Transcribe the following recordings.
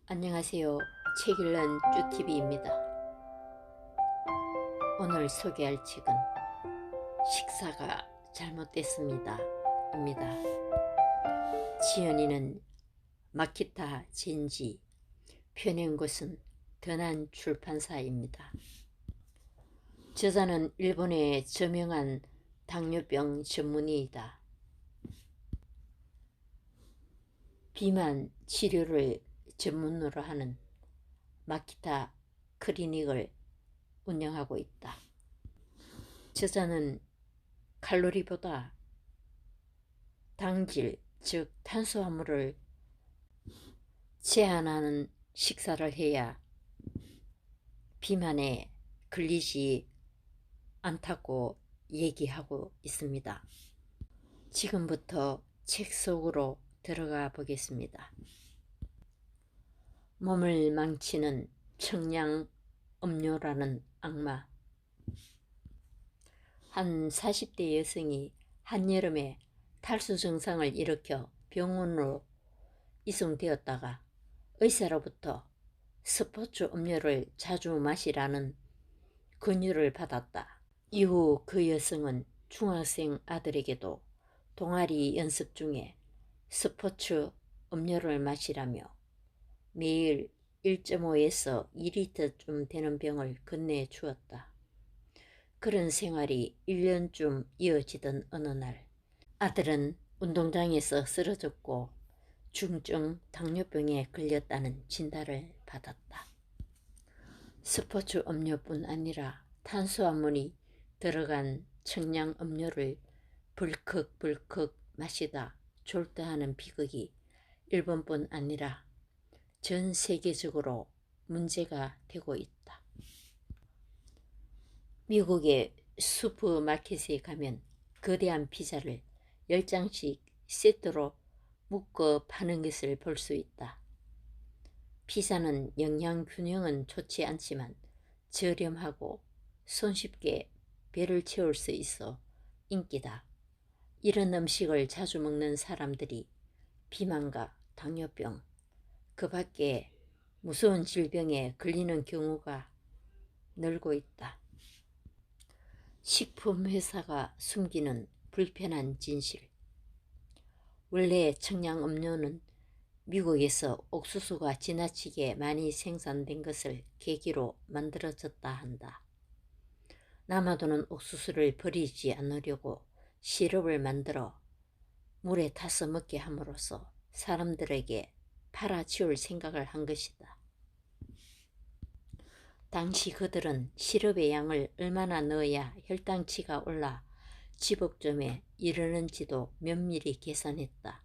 안녕하세요. 책 읽는 쭈TV입니다. 오늘 소개할 책은 식사가 잘못됐습니다 입니다. 지연이는 마키타 젠지, 펴낸 곳은 더난 출판사입니다. 저자는 일본의 저명한 당뇨병 전문의이다. 비만 치료를 전문으로 하는 마키타 클리닉을 운영하고 있다. 저자는 칼로리보다 당질, 즉 탄수화물을 제한하는 식사를 해야 비만에 걸리지 않다고 얘기하고 있습니다. 지금부터 책 속으로 들어가 보겠습니다. 몸을 망치는 청량 음료라는 악마. 한 40대 여성이 한여름에 탈수 증상을 일으켜 병원으로 이송되었다가 의사로부터 스포츠 음료를 자주 마시라는 권유를 받았다. 이후 그 여성은 중학생 아들에게도 동아리 연습 중에 스포츠 음료를 마시라며 매일 1.5에서 2리터쯤 되는 병을 건네주었다. 그런 생활이 1년쯤 이어지던 어느 날 아들은 운동장에서 쓰러졌고 중증 당뇨병에 걸렸다는 진단을 받았다. 스포츠 음료뿐 아니라 탄수화물이 들어간 청량 음료를 불컥불컥 마시다 졸도하는 비극이 일본뿐 아니라 전 세계적으로 문제가 되고 있다. 미국의 슈퍼마켓에 가면 거대한 피자를 10장씩 세트로 묶어 파는 것을 볼 수 있다. 피자는 영양균형은 좋지 않지만 저렴하고 손쉽게 배를 채울 수 있어 인기다. 이런 음식을 자주 먹는 사람들이 비만과 당뇨병, 그 밖에 무서운 질병에 걸리는 경우가 늘고 있다. 식품회사가 숨기는 불편한 진실. 원래 청량음료는 미국에서 옥수수가 지나치게 많이 생산된 것을 계기로 만들어졌다 한다. 남아도는 옥수수를 버리지 않으려고 시럽을 만들어 물에 타서 먹게 함으로써 사람들에게 팔아치울 생각을 한 것이다. 당시 그들은 시럽의 양을 얼마나 넣어야 혈당치가 올라 지복점에 이르는지도 면밀히 계산했다.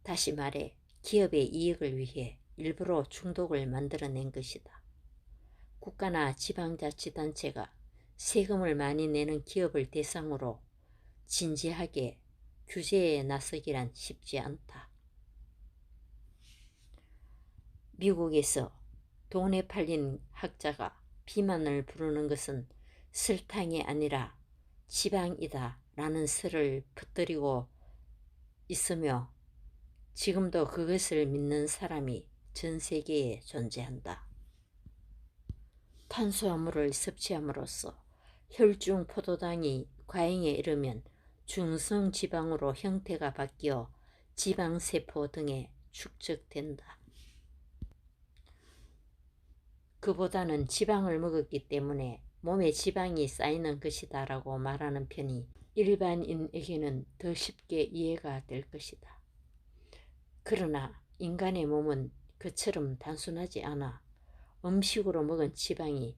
다시 말해 기업의 이익을 위해 일부러 중독을 만들어낸 것이다. 국가나 지방자치단체가 세금을 많이 내는 기업을 대상으로 진지하게 규제에 나서기란 쉽지 않다. 미국에서 돈에 팔린 학자가 비만을 부르는 것은 설탕이 아니라 지방이다 라는 설을 퍼뜨리고 있으며 지금도 그것을 믿는 사람이 전 세계에 존재한다. 탄수화물을 섭취함으로써 혈중 포도당이 과잉에 이르면 중성지방으로 형태가 바뀌어 지방세포 등에 축적된다. 그보다는 지방을 먹었기 때문에 몸에 지방이 쌓이는 것이다 라고 말하는 편이 일반인에게는 더 쉽게 이해가 될 것이다. 그러나 인간의 몸은 그처럼 단순하지 않아 음식으로 먹은 지방이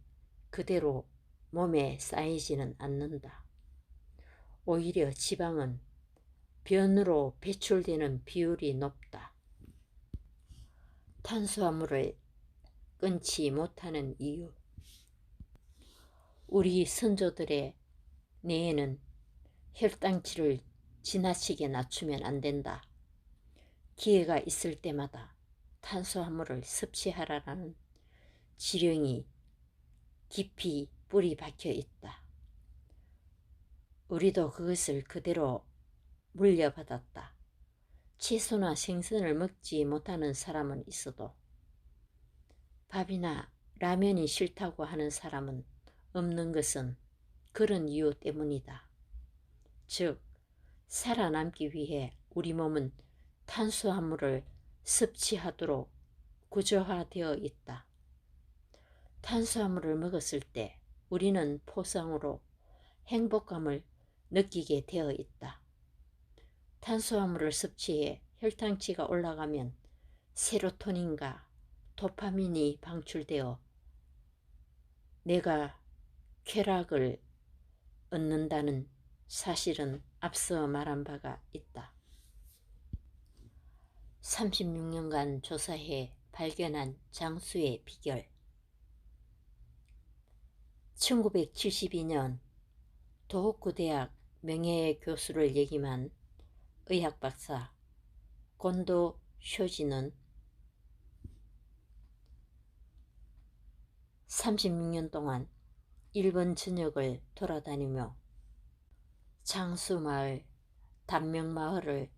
그대로 몸에 쌓이지는 않는다. 오히려 지방은 변으로 배출되는 비율이 높다. 탄수화물을 끊지 못하는 이유. 우리 선조들의 뇌에는 혈당치를 지나치게 낮추면 안 된다. 기회가 있을 때마다 탄수화물을 섭취하라는 지령이 깊이 뿌리 박혀 있다. 우리도 그것을 그대로 물려받았다. 채소나 생선을 먹지 못하는 사람은 있어도 밥이나 라면이 싫다고 하는 사람은 없는 것은 그런 이유 때문이다. 즉, 살아남기 위해 우리 몸은 탄수화물을 섭취하도록 구조화되어 있다. 탄수화물을 먹었을 때 우리는 포상으로 행복감을 느끼게 되어 있다. 탄수화물을 섭취해 혈당치가 올라가면 세로토닌과 도파민이 방출되어 내가 쾌락을 얻는다는 사실은 앞서 말한 바가 있다. 36년간 조사해 발견한 장수의 비결. 1972년 도호쿠 대학 명예교수를 역임한 의학박사 곤도 쇼지는 36년 동안 일본 전역을 돌아다니며 장수마을, 단명마을을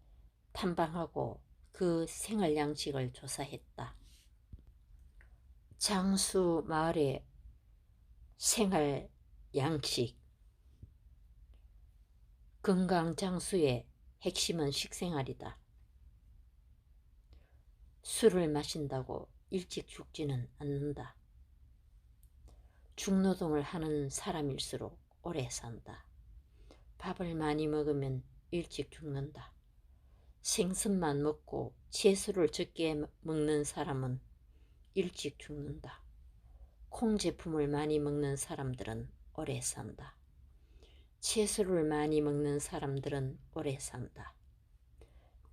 탐방하고 그 생활 양식을 조사했다. 장수마을의 생활 양식. 건강 장수의 핵심은 식생활이다. 술을 마신다고 일찍 죽지는 않는다. 중노동을 하는 사람일수록 오래 산다. 밥을 많이 먹으면 일찍 죽는다. 생선만 먹고 채소를 적게 먹는 사람은 일찍 죽는다. 콩 제품을 많이 먹는 사람들은 오래 산다. 채소를 많이 먹는 사람들은 오래 산다.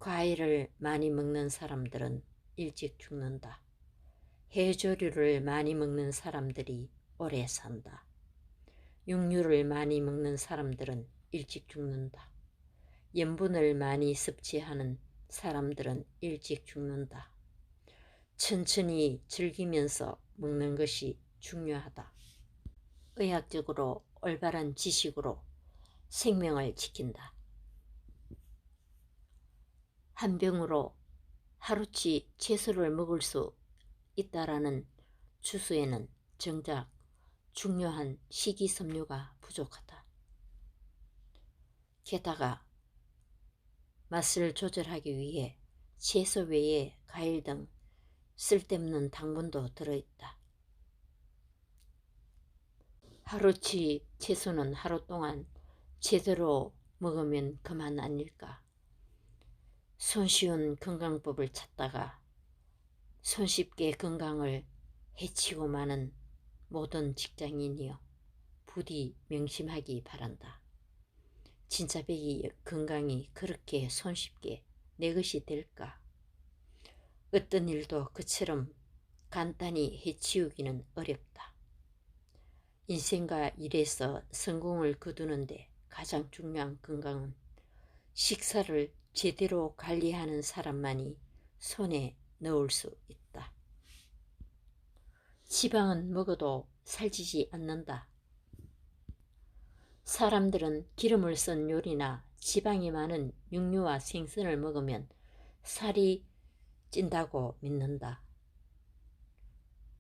과일을 많이 먹는 사람들은 일찍 죽는다. 해조류를 많이 먹는 사람들이 오래 산다. 육류를 많이 먹는 사람들은 일찍 죽는다. 염분을 많이 섭취하는 사람들은 일찍 죽는다. 천천히 즐기면서 먹는 것이 중요하다. 의학적으로 올바른 지식으로 생명을 지킨다. 한 병으로 하루치 채소를 먹을 수 있다라는 주소에는 정작 중요한 식이섬유가 부족하다. 게다가 맛을 조절하기 위해 채소 외에 과일 등 쓸데없는 당분도 들어있다. 하루치 채소는 하루 동안 제대로 먹으면 그만 아닐까. 손쉬운 건강법을 찾다가 손쉽게 건강을 해치고 마는 모든 직장인이여, 부디 명심하기 바란다. 진짜 배기 건강이 그렇게 손쉽게 내 것이 될까? 어떤 일도 그처럼 간단히 해치우기는 어렵다. 인생과 일에서 성공을 거두는데 가장 중요한 건강은 식사를 제대로 관리하는 사람만이 손에 넣을 수 있다. 지방은 먹어도 살찌지 않는다. 사람들은 기름을 쓴 요리나 지방이 많은 육류와 생선을 먹으면 살이 찐다고 믿는다.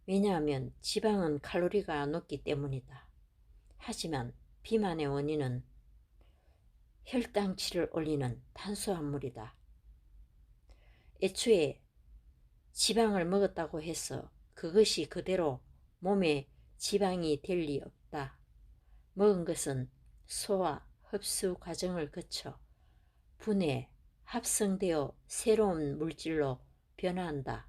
왜냐하면 지방은 칼로리가 높기 때문이다. 하지만 비만의 원인은 혈당치를 올리는 탄수화물이다. 애초에 지방을 먹었다고 해서 그것이 그대로 몸에 지방이 될 리 없다. 먹은 것은 소화, 흡수 과정을 거쳐 분해, 합성되어 새로운 물질로 변화한다.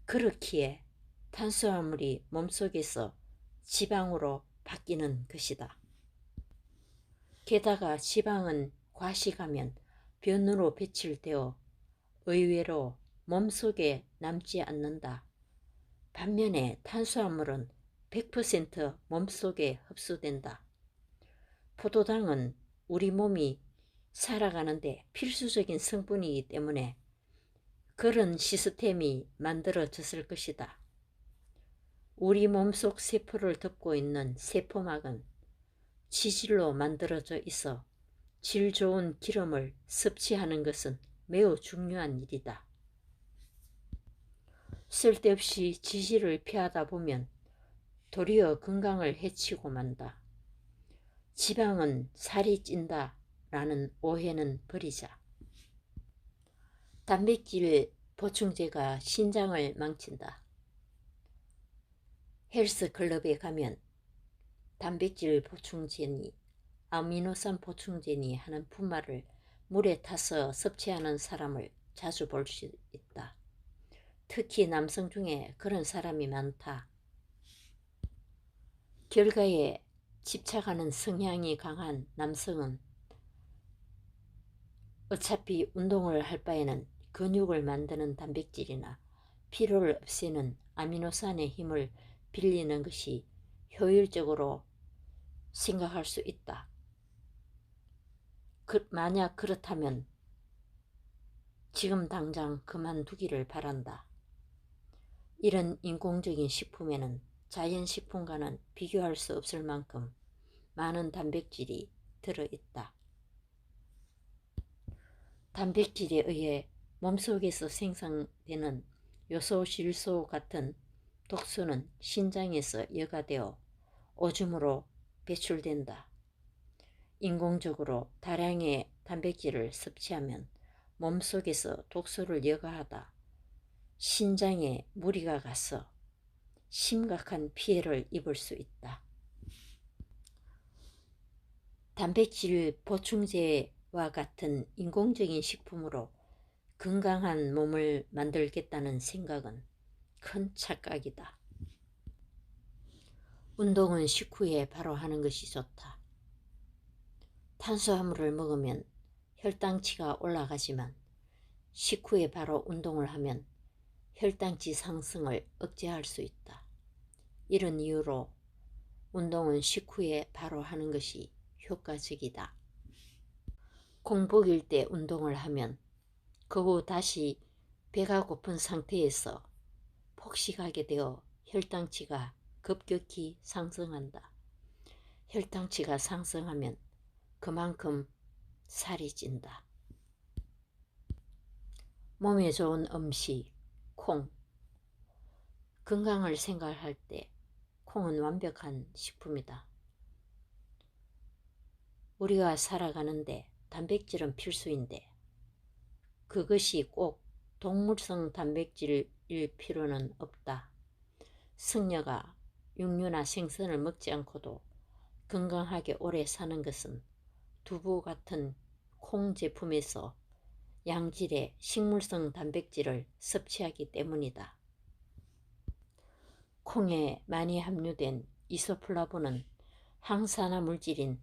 그렇기에 탄수화물이 몸속에서 지방으로 바뀌는 것이다. 게다가 지방은 과식하면 변으로 배출되어 의외로 몸속에 남지 않는다. 반면에 탄수화물은 100% 몸속에 흡수된다. 포도당은 우리 몸이 살아가는데 필수적인 성분이기 때문에 그런 시스템이 만들어졌을 것이다. 우리 몸속 세포를 덮고 있는 세포막은 지질로 만들어져 있어 질 좋은 기름을 섭취하는 것은 매우 중요한 일이다. 쓸데없이 지시를 피하다 보면 도리어 건강을 해치고 만다. 지방은 살이 찐다 라는 오해는 버리자. 단백질 보충제가 신장을 망친다. 헬스클럽에 가면 단백질 보충제니 아미노산 보충제니 하는 분말을 물에 타서 섭취하는 사람을 자주 볼 수 있다. 특히 남성 중에 그런 사람이 많다. 결과에 집착하는 성향이 강한 남성은 어차피 운동을 할 바에는 근육을 만드는 단백질이나 피로를 없애는 아미노산의 힘을 빌리는 것이 효율적으로 생각할 수 있다. 만약 그렇다면 지금 당장 그만두기를 바란다. 이런 인공적인 식품에는 자연식품과는 비교할 수 없을 만큼 많은 단백질이 들어있다. 단백질에 의해 몸속에서 생성되는 요소, 질소 같은 독소는 신장에서 여과되어 오줌으로 배출된다. 인공적으로 다량의 단백질을 섭취하면 몸속에서 독소를 여과하다 신장에 무리가 가서 심각한 피해를 입을 수 있다. 단백질 보충제와 같은 인공적인 식품으로 건강한 몸을 만들겠다는 생각은 큰 착각이다. 운동은 식후에 바로 하는 것이 좋다. 탄수화물을 먹으면 혈당치가 올라가지만 식후에 바로 운동을 하면 혈당치 상승을 억제할 수 있다. 이런 이유로 운동은 식후에 바로 하는 것이 효과적이다. 공복일 때 운동을 하면 그 후 다시 배가 고픈 상태에서 폭식하게 되어 혈당치가 급격히 상승한다. 혈당치가 상승하면 그만큼 살이 찐다. 몸에 좋은 음식, 콩. 건강을 생각할 때 콩은 완벽한 식품이다. 우리가 살아가는데 단백질은 필수인데 그것이 꼭 동물성 단백질일 필요는 없다. 승려가 육류나 생선을 먹지 않고도 건강하게 오래 사는 것은 두부 같은 콩 제품에서 양질의 식물성 단백질을 섭취하기 때문이다. 콩에 많이 함유된 이소플라본은 항산화 물질인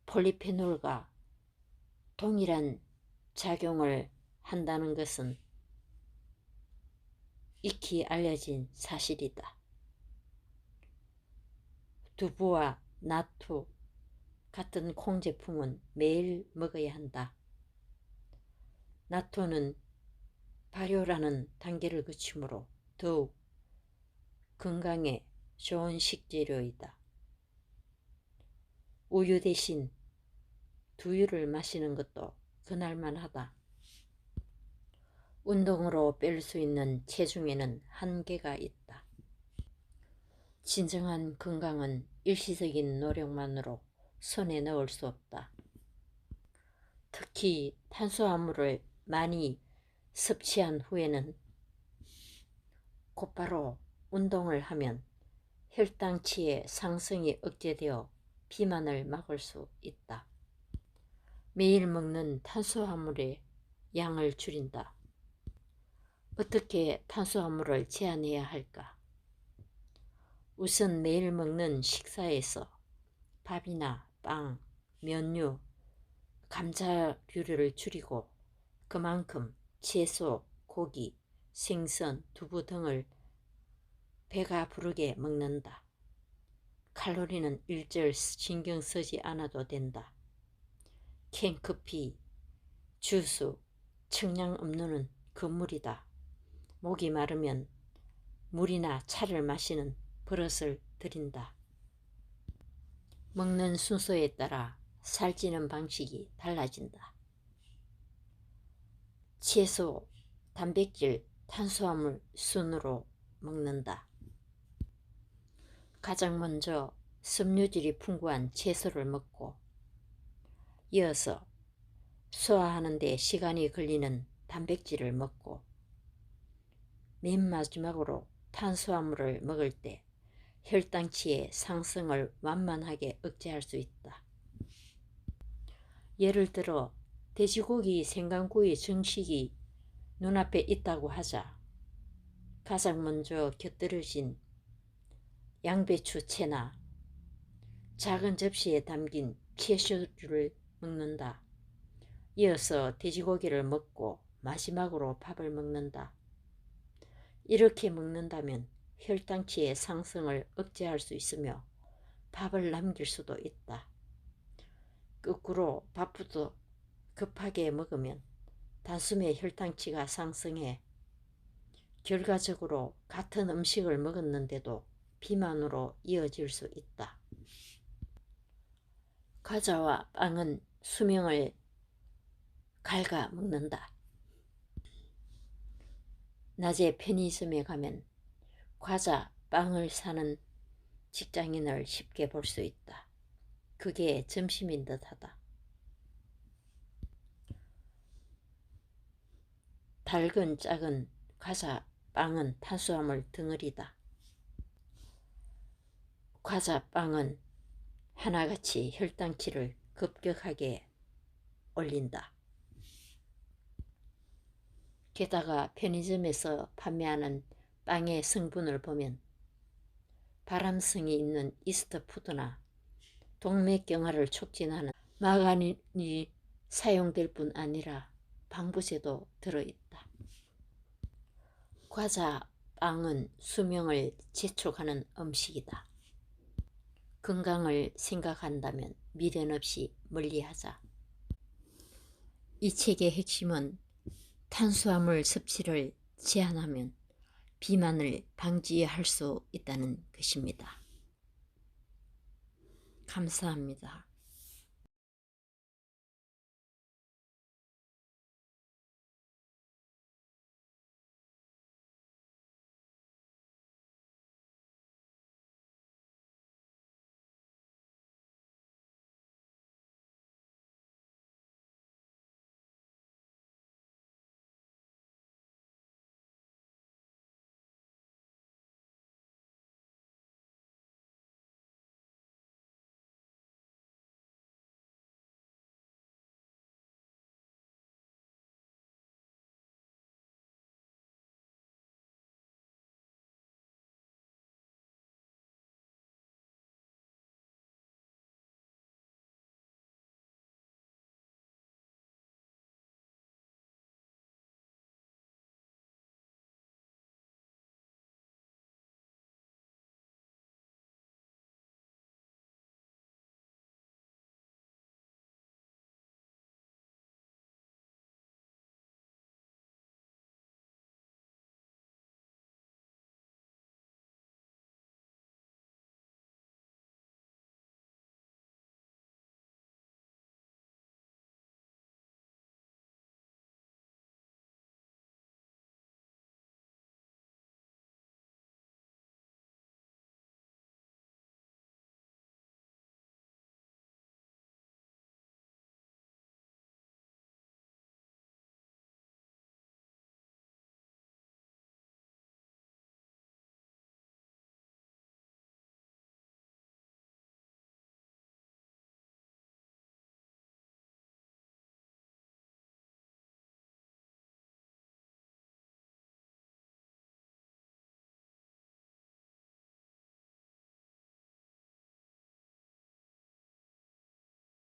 폴리페놀과 동일한 작용을 한다는 것은 익히 알려진 사실이다. 두부와 나투 같은 콩 제품은 매일 먹어야 한다. 나토는 발효라는 단계를 거치므로 더욱 건강에 좋은 식재료이다. 우유 대신 두유를 마시는 것도 그날만 하다. 운동으로 뺄 수 있는 체중에는 한계가 있다. 진정한 건강은 일시적인 노력만으로 손에 넣을 수 없다. 특히 탄수화물을 많이 섭취한 후에는 곧바로 운동을 하면 혈당치의 상승이 억제되어 비만을 막을 수 있다. 매일 먹는 탄수화물의 양을 줄인다. 어떻게 탄수화물을 제한해야 할까? 우선 매일 먹는 식사에서 밥이나 빵, 면류, 감자류를 줄이고 그만큼 채소, 고기, 생선, 두부 등을 배가 부르게 먹는다. 칼로리는 일절 신경 쓰지 않아도 된다. 캔커피, 주스, 청량음료는 금물이다. 목이 마르면 물이나 차를 마시는 버릇을 들인다. 먹는 순서에 따라 살찌는 방식이 달라진다. 채소, 단백질, 탄수화물 순으로 먹는다. 가장 먼저 섬유질이 풍부한 채소를 먹고 이어서 소화하는 데 시간이 걸리는 단백질을 먹고 맨 마지막으로 탄수화물을 먹을 때 혈당치의 상승을 완만하게 억제할 수 있다. 예를 들어 돼지고기, 생강구이, 정식이 눈앞에 있다고 하자 가장 먼저 곁들여진 양배추채나 작은 접시에 담긴 채소를 먹는다. 이어서 돼지고기를 먹고 마지막으로 밥을 먹는다. 이렇게 먹는다면 혈당치의 상승을 억제할 수 있으며 밥을 남길 수도 있다. 거꾸로 밥부터 급하게 먹으면 단숨에 혈당치가 상승해 결과적으로 같은 음식을 먹었는데도 비만으로 이어질 수 있다. 과자와 빵은 수명을 갉아 먹는다. 낮에 편의점에 가면 과자, 빵을 사는 직장인을 쉽게 볼 수 있다. 그게 점심인 듯하다. 달근 작은 과자, 빵은 탄수화물 덩어리다. 과자, 빵은 하나같이 혈당치를 급격하게 올린다. 게다가 편의점에서 판매하는 빵의 성분을 보면 발암성이 있는 이스트푸드나 동맥경화를 촉진하는 마가닌이 사용될 뿐 아니라 방부제도 들어있다. 과자, 빵은 수명을 재촉하는 음식이다. 건강을 생각한다면 미련 없이 멀리하자. 이 책의 핵심은 탄수화물 섭취를 제한하면 비만을 방지할 수 있다는 것입니다. 감사합니다.